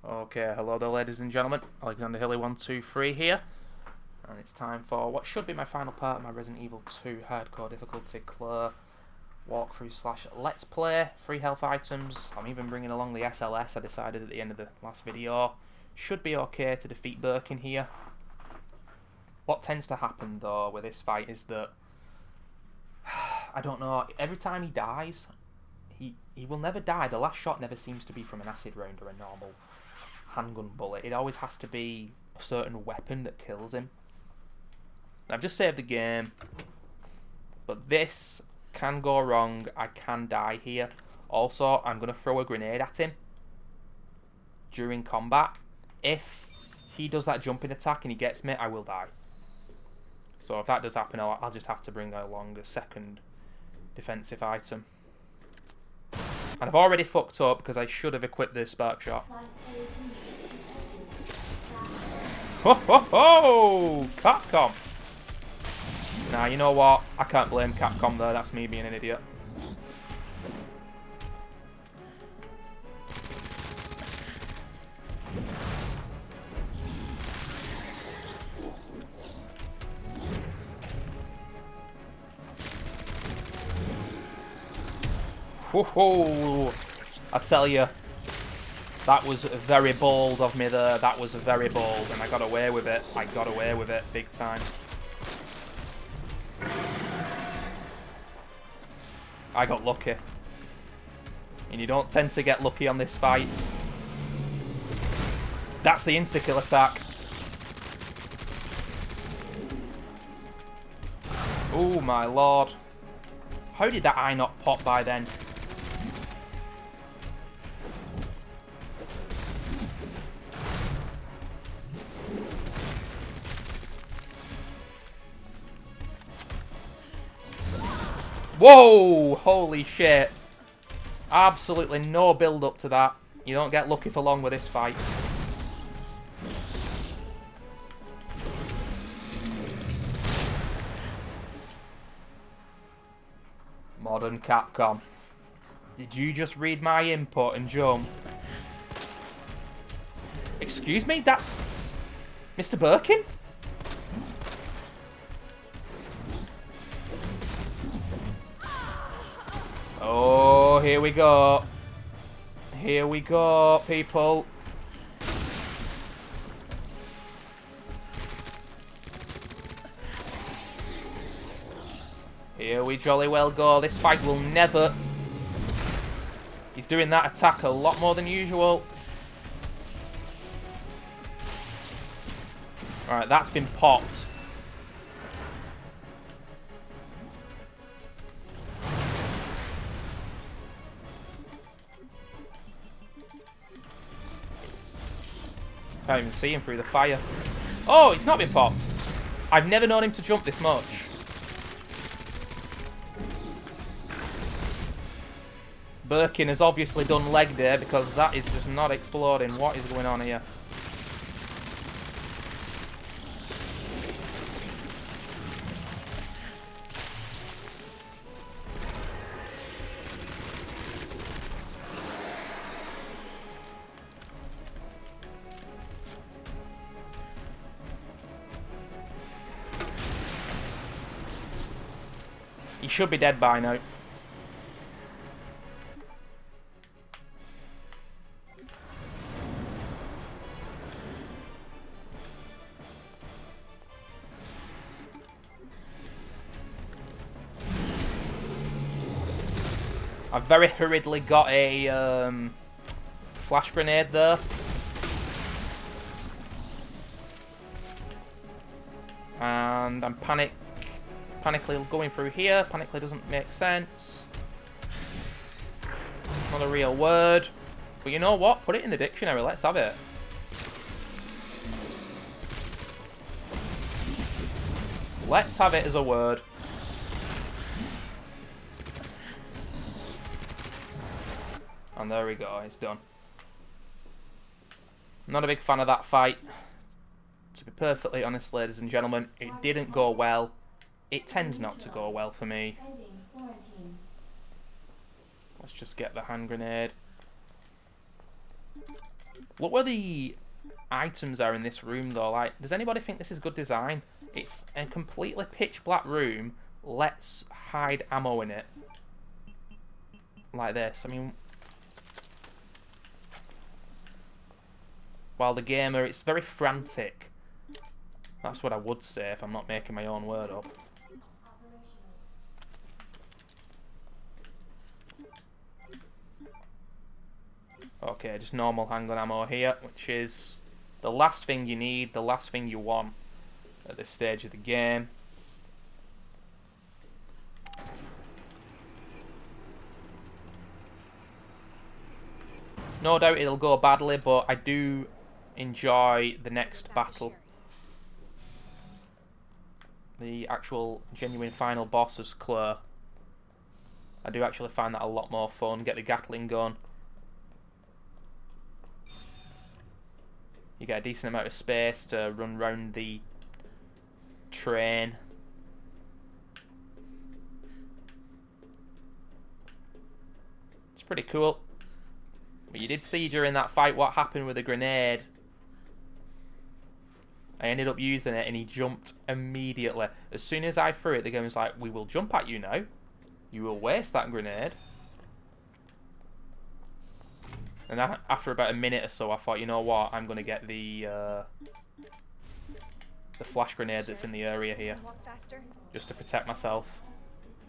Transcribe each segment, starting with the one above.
Okay, hello there ladies and gentlemen, Alexander Hilly123 here, and it's time for what should be my final part of my Resident Evil 2 hardcore difficulty Claire walkthrough slash let's play. Free health items, I'm even bringing along the SLS I decided at the end of the last video. Should be okay to defeat Birkin here. What tends to happen though with this fight is that, I don't know, every time he dies, he will never die. The last shot never seems to be from an acid round or a normal handgun bullet. It always has to be a certain weapon that kills him. I've just saved the game, but this can go wrong. I can die here. Also, I'm going to throw a grenade at him during combat. If he does that jumping attack and he gets me, I will die. So if that does happen, I'll just have to bring along a second defensive item. And I've already fucked up because I should have equipped the spark shot. Ho ho ho! Capcom! Nah, you know what? I can't blame Capcom though, that's me being an idiot. Ho ho! I tell you, that was very bold of me there. That was very bold, and I got away with it. I got away with it big time. I got lucky. And you don't tend to get lucky on this fight. That's the insta-kill attack. Oh my lord. How did that eye not pop by then? Whoa! Holy shit. Absolutely no build up to that. You don't get lucky for long with this fight. Modern Capcom. Did you just read my input and jump? Excuse me? That... Mr. Birkin? Oh, here we go. Here we go, people. Here we jolly well go. This fight will never... He's doing that attack a lot more than usual. Alright, that's been popped. Can't even see him through the fire. Oh, it's not been popped. I've never known him to jump this much. Birkin has obviously done leg day because that is just not exploding. What is going on here? He should be dead by now. I've very hurriedly got a flash grenade there. And I'm panically going through here. Panically doesn't make sense. It's not a real word. But you know what? Put it in the dictionary. Let's have it. Let's have it as a word. And there we go. It's done. Not a big fan of that fight. To be perfectly honest, ladies and gentlemen, it didn't go well. It tends not to go well for me. Let's just get the hand grenade. Look where the items are in this room, though. Like, does anybody think this is good design? It's a completely pitch black room. Let's hide ammo in it. Like this. I mean, while the gamer, it's very frantic. That's what I would say if I'm not making my own word up. Okay, just normal handgun ammo here, which is the last thing you need, the last thing you want at this stage of the game. No doubt it'll go badly, but I do enjoy the next battle. The actual genuine final boss is Claire. I do actually find that a lot more fun. Get the Gatling gun. You get a decent amount of space to run around the train. It's pretty cool. But you did see during that fight what happened with the grenade. I ended up using it and he jumped immediately. As soon as I threw it, the game was like, we will jump at you now. You will waste that grenade. And after about a minute or so, I thought, you know what, I'm going to get the flash grenade that's in the area here. Just to protect myself.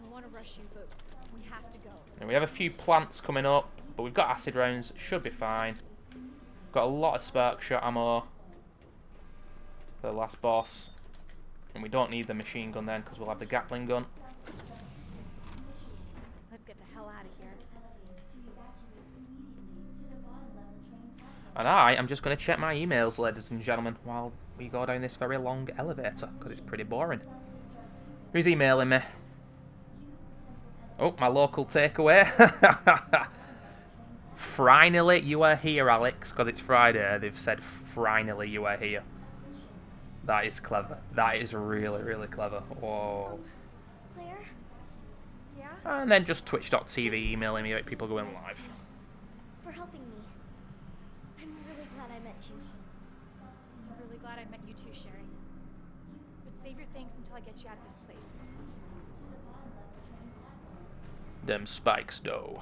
I want to rush you, but we have to go. And we have a few plants coming up, but we've got acid rounds, should be fine. Got a lot of spark shot ammo for the last boss. And we don't need the machine gun then, because we'll have the Gatling gun. Let's get the hell out of here. And I am just going to check my emails, ladies and gentlemen, while we go down this very long elevator, because it's pretty boring. Who's emailing me? Oh, my local takeaway. Finally, you are here, Alex, because it's Friday. They've said, finally, you are here. That is clever. That is really, really clever. Whoa. Claire? Yeah? And then just twitch.tv emailing me about people going live. For helping me. I'm really glad I met you. I'm really glad I met you too, Sherry. But save your thanks until I get you out of this place. Them spikes, though.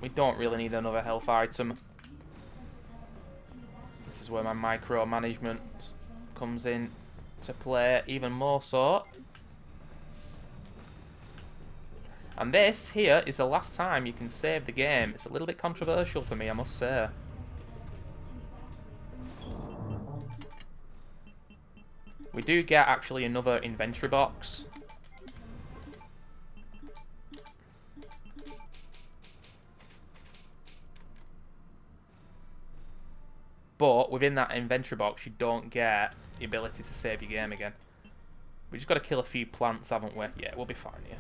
We don't really need another health item. This is where my micromanagement comes in to play even more so. And this here is the last time you can save the game. It's a little bit controversial for me, I must say. We do get actually another inventory box. But within that inventory box, you don't get the ability to save your game again. We just got to kill a few plants, haven't we? Yeah, we'll be fine here.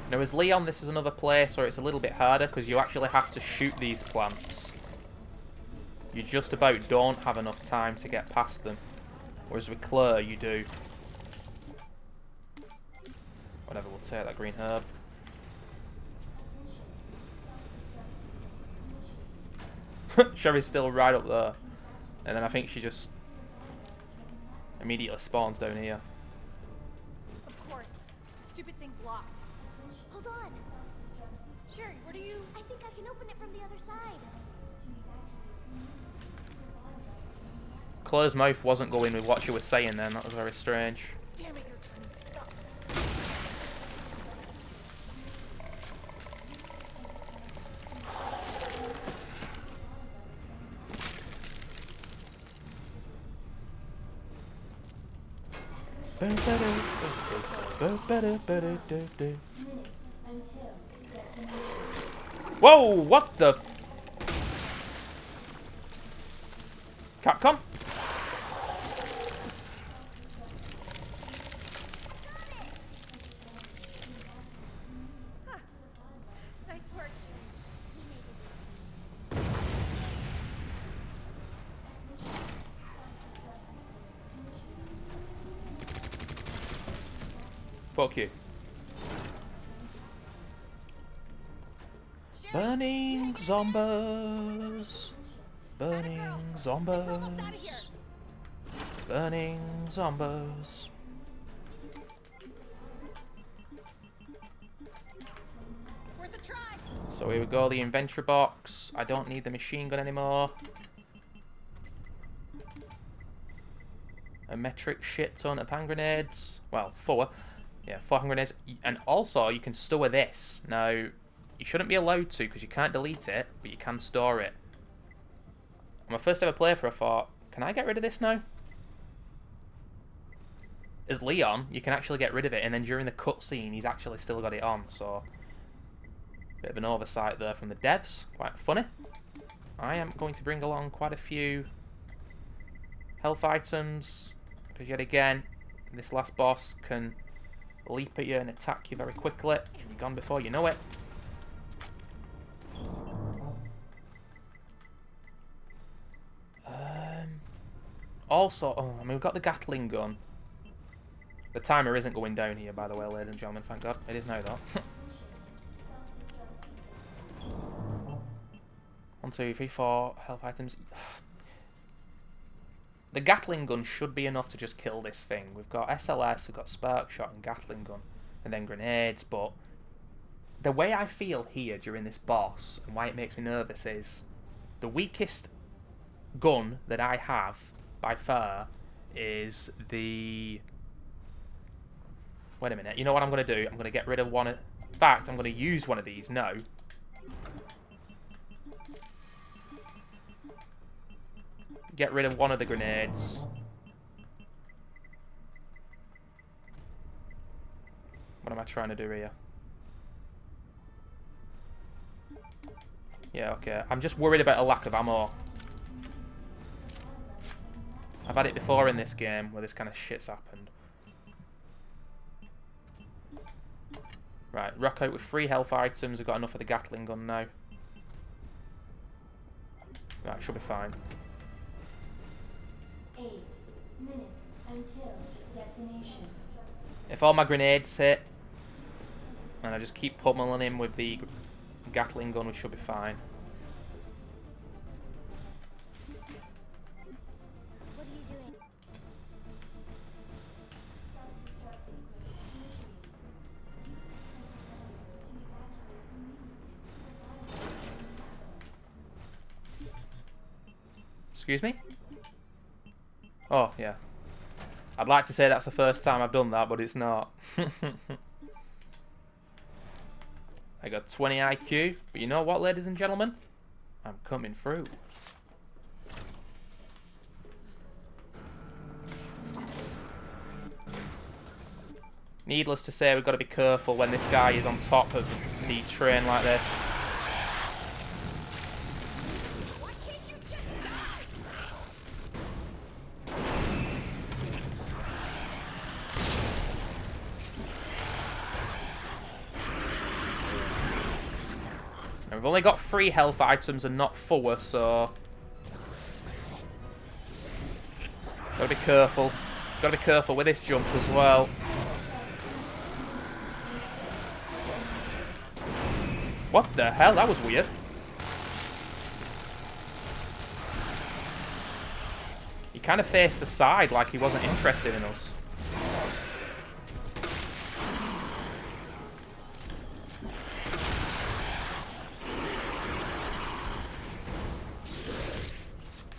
Now as Leon, this is another place where it's a little bit harder because you actually have to shoot these plants. You just about don't have enough time to get past them. Whereas with Claire, you do. Whatever, we'll take that green herb. Sherry's still right up there. And then I think she just immediately spawns down here. Of course. The stupid thing's locked. Hold on. Sherry, where do you... I think I can open it from the other side. Claire's mouth wasn't going with what she was saying then. That was very strange. Damn it, your timing sucks. Whoa, what the? Capcom? Fuck you. Burning zombies. Burning zombies. Burning zombies. Worth a try. So here we go, the inventory box. I don't need the machine gun anymore. A metric shit ton of hand grenades. Well, 4. Yeah, 4 hand grenades. And also, you can store this. Now, you shouldn't be allowed to because you can't delete it, but you can store it. On my first ever playthrough, I thought, can I get rid of this now? As Leon, you can actually get rid of it, and then during the cutscene, he's actually still got it on, so... Bit of an oversight there from the devs. Quite funny. I am going to bring along quite a few health items, because yet again, this last boss can leap at you and attack you very quickly. You're gone before you know it. Also, oh, I mean, we've got the Gatling gun. The timer isn't going down here, by the way, ladies and gentlemen, thank God. It is now, though. 1, 2, 3, 4 health items. The Gatling gun should be enough to just kill this thing. We've got SLS, we've got Spark Shot and Gatling gun, and then grenades, but the way I feel here during this boss, and why it makes me nervous, is the weakest gun that I have, by far, is the... Wait a minute, you know what I'm going to do? I'm going to get rid of one of... In fact, I'm going to use one of these now. Get rid of one of the grenades. What am I trying to do here? Yeah, okay. I'm just worried about a lack of ammo. I've had it before in this game where this kind of shit's happened. Right, rock out with 3 health items. I've got enough of the Gatling gun now. Right, should be fine. 8 minutes until detonation. If all my grenades hit, and I just keep pummeling him with the Gatling gun, we should be fine. What are you doing? Excuse me? Oh, yeah. I'd like to say that's the first time I've done that, but it's not. I got 20 IQ, but you know what, ladies and gentlemen? I'm coming through. Needless to say, we've got to be careful when this guy is on top of the train like this. Why can't you just die? Now, we've only got 3 health items and not 4, so... Gotta be careful. Gotta be careful with this jump as well. What the hell? That was weird. He kind of faced the side like he wasn't interested in us.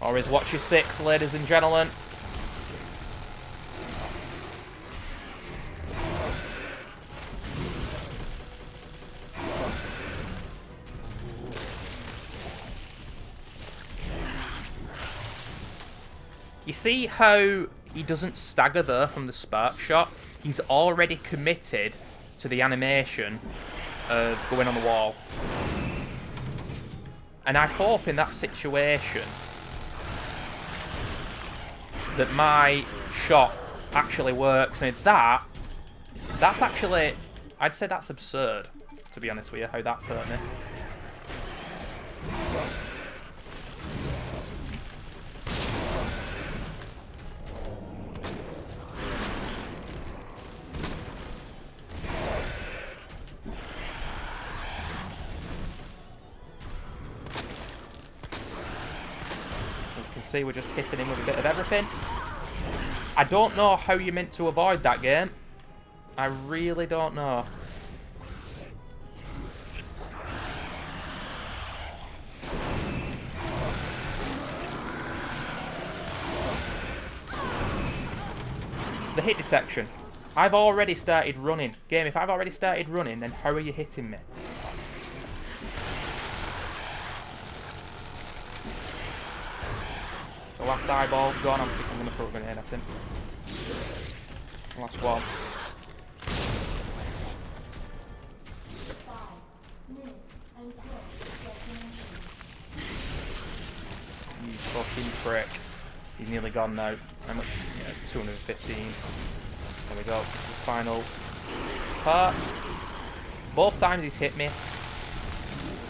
Or is watch your 6, ladies and gentlemen. You see how he doesn't stagger there from the spark shot? He's already committed to the animation of going on the wall. And I hope in that situation that my shot actually works. Now that's actually, I'd say that's absurd, to be honest with you, how that's hurt me. see, we're just hitting him with a bit of everything. I don't know how you're meant to avoid that game. I really don't know. The hit detection. I've already started running. Game, if I've already started running, then how are you hitting me? The last eyeball's gone. I think I'm going to throw a grenade at him. Last one. 5 minutes until detonation. You fucking prick. He's nearly gone now. How much? Yeah, 215. There we go. This is the final part. Both times he's hit me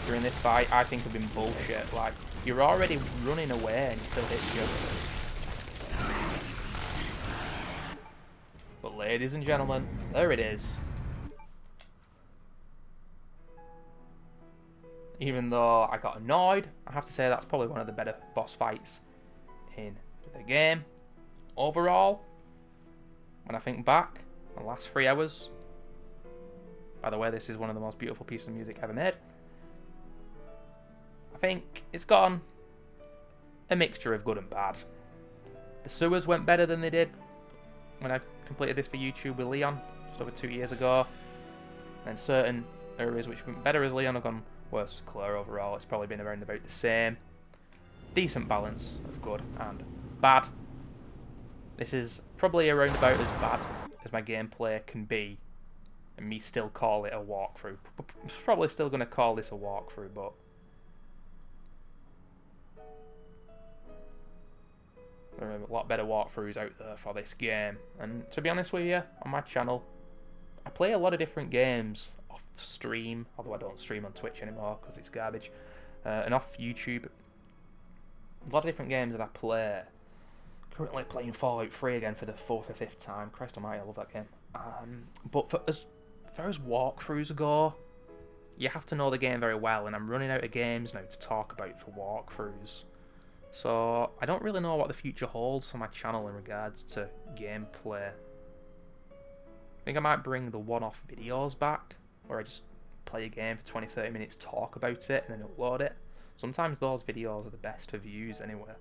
during this fight, I think have been bullshit. Like, you're already running away and he still hits you. But ladies and gentlemen, there it is. Even though I got annoyed, I have to say that's probably one of the better boss fights in the game. Overall, when I think back, the last 3 hours, by the way, this is one of the most beautiful pieces of music ever made. I think it's gotten a mixture of good and bad. The sewers went better than they did when I completed this for YouTube with Leon just over 2 years ago. And certain areas which went better as Leon have gone worse as Claire overall. It's probably been around about the same. Decent balance of good and bad. This is probably around about as bad as my gameplay can be, and me still call it a walkthrough. Probably still going to call this a walkthrough, but there are a lot better walkthroughs out there for this game. And to be honest with you, on my channel, I play a lot of different games off stream, although I don't stream on Twitch anymore because it's garbage, and off YouTube. A lot of different games that I play. Currently playing Fallout 3 again for the 4th or 5th time. Christ almighty, I love that game. But for as far as walkthroughs go, you have to know the game very well, and I'm running out of games now to talk about for walkthroughs. So I don't really know what the future holds for my channel in regards to gameplay. I think I might bring the one-off videos back, where I just play a game for 20-30 minutes, talk about it, and then upload it. Sometimes those videos are the best for views anyway.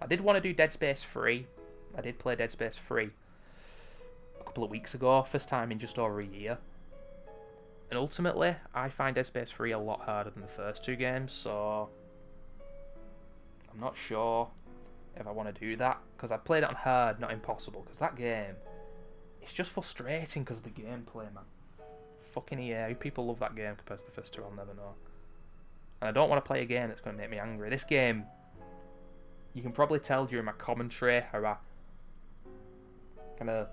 I did want to do Dead Space 3. I did play Dead Space 3 a couple of weeks ago, first time in just over a year. And ultimately, I find Dead Space 3 a lot harder than the first 2 games, so I'm not sure if I want to do that, because I played it on hard, not impossible, because that game, it's just frustrating because of the gameplay, man. Fucking EA, people love that game compared to the first 2, I'll never know. And I don't want to play a game that's going to make me angry. This game, you can probably tell during my commentary how I kind of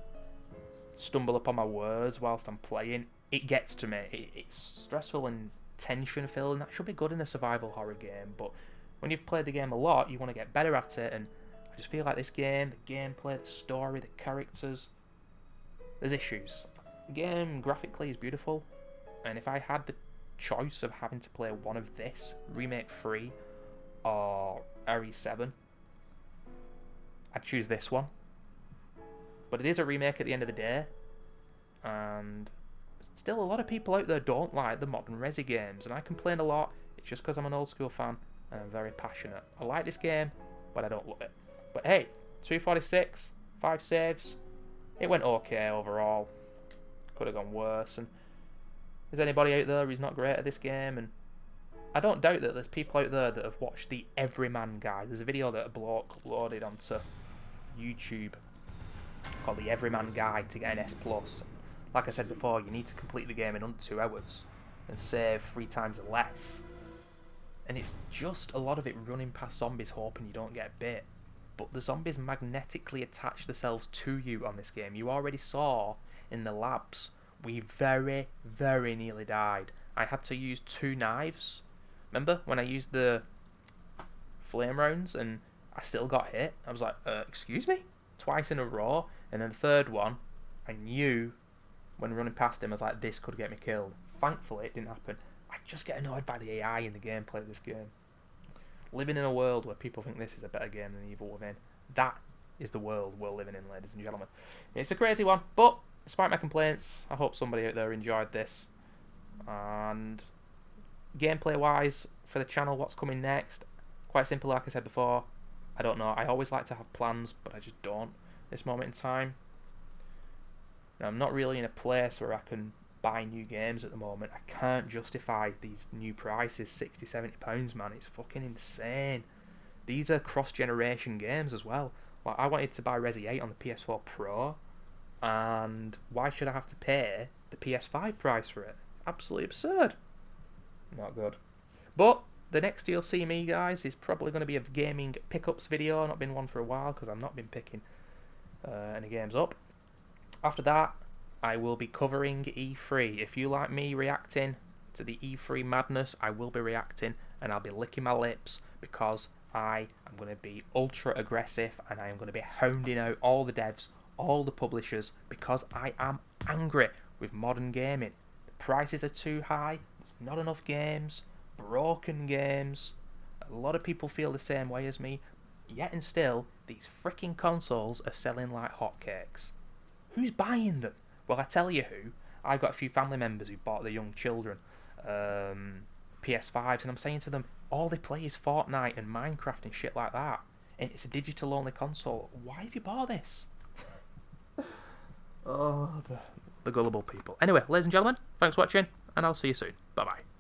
stumble upon my words whilst I'm playing. It gets to me. It's stressful and tension-filled, and that should be good in a survival horror game. But when you've played the game a lot, you want to get better at it, and I just feel like this game, the gameplay, the story, the characters, there's issues. The game graphically is beautiful, and if I had the choice of having to play one of this, Remake 3 or RE7, I'd choose this one. But it is a remake at the end of the day, and still a lot of people out there don't like the modern Resi games, and I complain a lot. It's just because I'm an old school fan and I'm very passionate. I like this game, but I don't love it. But hey, 246, 5 saves, it went okay overall. Could have gone worse, and there's anybody out there who's not great at this game, and I don't doubt that there's people out there that have watched the Everyman Guide. There's a video that a bloke uploaded onto YouTube called the Everyman Guide to get an S+. Like I said before, you need to complete the game in under 2 hours and save 3 times less. And it's just a lot of it running past zombies hoping you don't get bit. But the zombies magnetically attach themselves to you on this game. You already saw in the labs, we very, very nearly died. I had to use 2 knives. Remember when I used the flame rounds and I still got hit? I was like, excuse me? Twice in a row. And then the third one, I knew when running past him, I was like, this could get me killed. Thankfully, it didn't happen. I just get annoyed by the AI in the gameplay of this game. living in a world where people think this is a better game than Evil Within. That is the world we're living in, ladies and gentlemen. It's a crazy one, but despite my complaints, I hope somebody out there enjoyed this. And gameplay-wise, for the channel, what's coming next? Quite simple, like I said before. I don't know. I always like to have plans, but I just don't at this moment in time. Now, I'm not really in a place where I can buy new games at the moment. I can't justify these new prices, £60, £70, man. It's fucking insane. These are cross-generation games as well. Like, I wanted to buy Resi 8 on the PS4 Pro, and why should I have to pay the PS5 price for it? It's absolutely absurd. Not good. But the next you'll see me, guys, is probably going to be a gaming pickups video. Not been one for a while because I've not been picking any games up. After that, I will be covering E3. If you like me reacting to the E3 madness, I will be reacting, and I'll be licking my lips because I am going to be ultra aggressive, and I am going to be hounding out all the devs, all the publishers, because I am angry with modern gaming. The prices are too high, there's not enough games, broken games. A lot of people feel the same way as me, yet and still, these freaking consoles are selling like hotcakes. Who's buying them? Well, I tell you who. I've got a few family members who bought their young children PS5s, and I'm saying to them, all they play is Fortnite and Minecraft and shit like that, and it's a digital-only console. Why have you bought this? Oh, the gullible people. Anyway, ladies and gentlemen, thanks for watching, and I'll see you soon. Bye-bye.